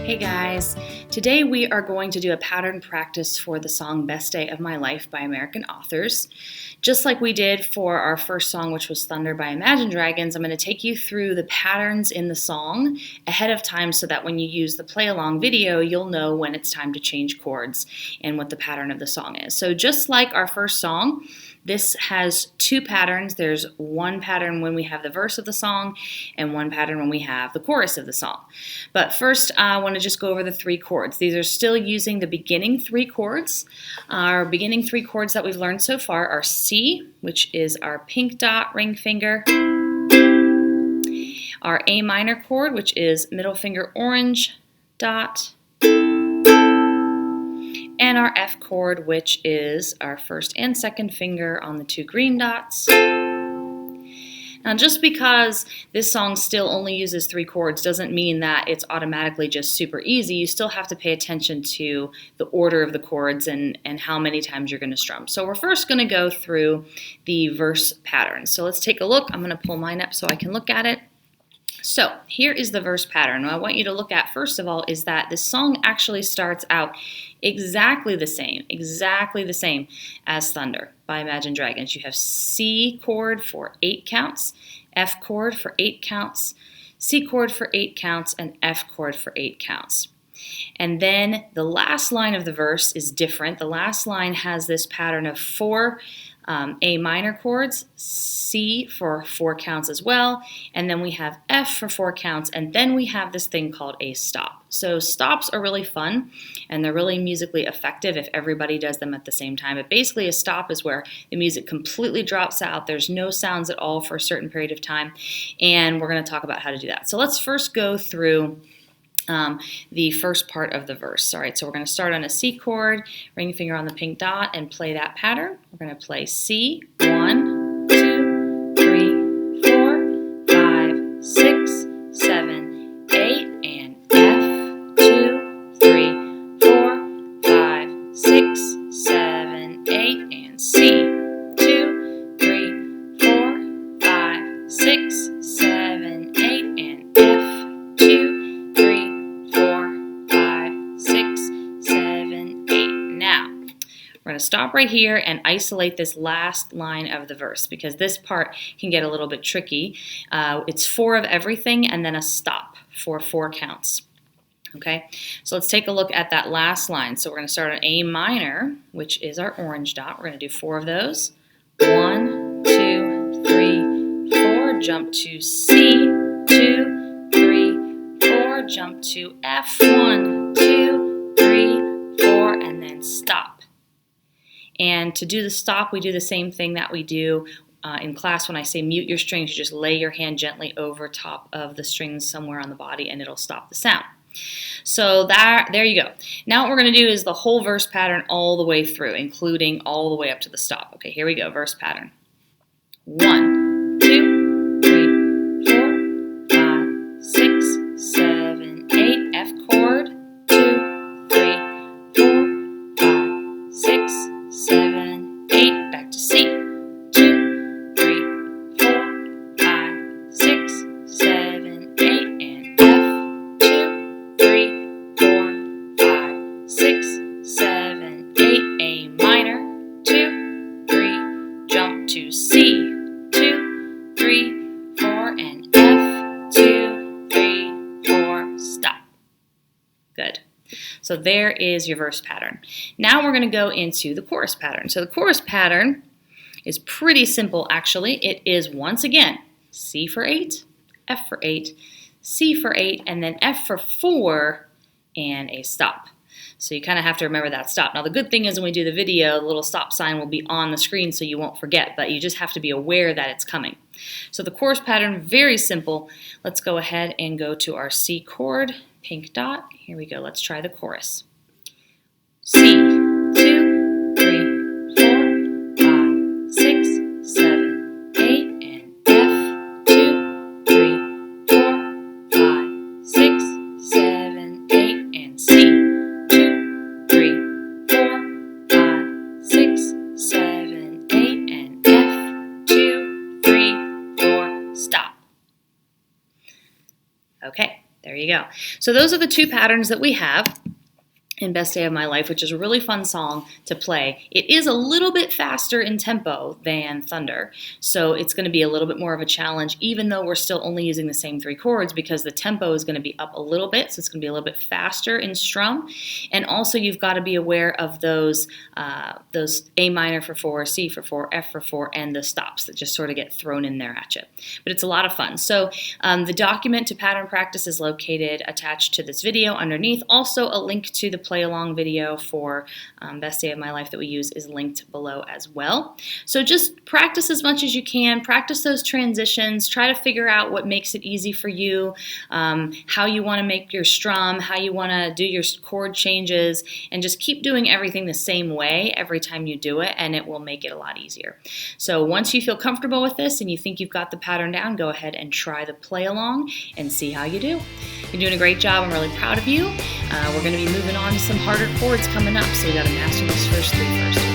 Hey guys, today we are going to do a pattern practice for the song Best Day of My Life by American Authors. Just like we did for our first song, which was Thunder by Imagine Dragons, I'm going to take you through the patterns in the song ahead of time so that when you use the play along video, you'll know when it's time to change chords and what the pattern of the song is. So just like our first song, this has two patterns. There's one pattern when we have the verse of the song and one pattern when we have the chorus of the song. But first, I want to just go over the three chords. These are still using the beginning three chords. Our beginning three chords that we've learned so far are C, which is our pink dot ring finger, our A minor chord, which is middle finger orange dot, and our F chord, which is our first and second finger on the two green dots. Now, just because this song still only uses three chords doesn't mean that it's automatically just super easy. You still have to pay attention to the order of the chords and how many times you're going to strum. So we're first going to go through the verse pattern. So let's take a look. I'm going to pull mine up so I can look at it. So here is the verse pattern. What I want you to look at first of all is that this song actually starts out exactly the same as Thunder by Imagine Dragons. You have C chord for 8 counts, F chord for 8 counts, C chord for 8 counts, and F chord for 8 counts. And then the last line of the verse is different. The last line has this pattern of 4 A minor chords, C for 4 counts as well, and then we have F for 4 counts, and then we have this thing called a stop. So stops are really fun, and they're really musically effective if everybody does them at the same time. But basically a stop is where the music completely drops out, there's no sounds at all for a certain period of time, and we're going to talk about how to do that. So let's first go through the first part of the verse. All right, so we're going to start on a C chord, ring finger on the pink dot, and play that pattern. We're going to play C, 1, 2, 3, 4, 5, 6, 7, 8, and F, 2, 3, 4, 5, 6, 7, 8, and C, 2, 3, 4, 5, 6, 7, 8, and F, 2, 7, 8. Now, we're going to stop right here and isolate this last line of the verse because this part can get a little bit tricky. It's 4 of everything and then a stop for 4 counts. Okay, so let's take a look at that last line. So we're going to start on A minor, which is our orange dot. We're going to do 4 of those. 1, 2, 3, 4. Jump to C, 2, 3, 4. Jump to F, 1, 2, 3, 4, and then stop. And to do the stop, we do the same thing that we do in class when I say mute your strings. You just lay your hand gently over top of the strings somewhere on the body and it'll stop the sound. So there you go. Now what we're going to do is the whole verse pattern all the way through, including all the way up to the stop. Okay, here we go, verse pattern. 1, 2, 3, 4, 5, 6, 7, 8, F chord, 2, 3, 4, 5, 6, 7, 8, back to C, 2, 3, 4, 5, 6, 7, 8, and F, 2, 3, 4, 5, 6, 7, 8, A minor, 2, 3, jump to C, 2, 3, 4, and F, 2, 3, 4, stop. Good. So there is your verse pattern. Now we're going to go into the chorus pattern. So the chorus pattern is pretty simple actually. It is once again C for 8, F for 8, C for 8, and then F for 4, and a stop. So you kind of have to remember that stop. Now the good thing is when we do the video, the little stop sign will be on the screen so you won't forget, but you just have to be aware that it's coming. So the chorus pattern, very simple. Let's go ahead and go to our C chord, pink dot. Here we go, let's try the chorus. C, 2, 3, 4, 5, 6, 7, 8, and F, 2, 3, 4, 5, 6, 7, 8, and C, 2, 3, 4, 5, 6, 7, 8, and F, 2, 3, 4, stop. Okay, There you go. So those are the two patterns that we have in Best Day of My Life, which is a really fun song to play. It is a little bit faster in tempo than Thunder, so it's going to be a little bit more of a challenge, even though we're still only using the same 3 chords, because the tempo is going to be up a little bit, so it's going to be a little bit faster in strum. And also you've got to be aware of those A minor for 4, C for 4, F for 4, and the stops that just sort of get thrown in there at you. But it's a lot of fun. So the document to pattern practice is located attached to this video underneath. Also, a link to the play along video for Best Day of My Life that we use is linked below as well. So just practice as much as you can, practice those transitions, try to figure out what makes it easy for you, how you want to make your strum, how you want to do your chord changes, and just keep doing everything the same way every time you do it, and it will make it a lot easier. So once you feel comfortable with this and you think you've got the pattern down, go ahead and try the play along and see how you do. You're doing a great job. I'm really proud of you. We're going to be moving on to some harder chords coming up, so we got to master these first 3 first.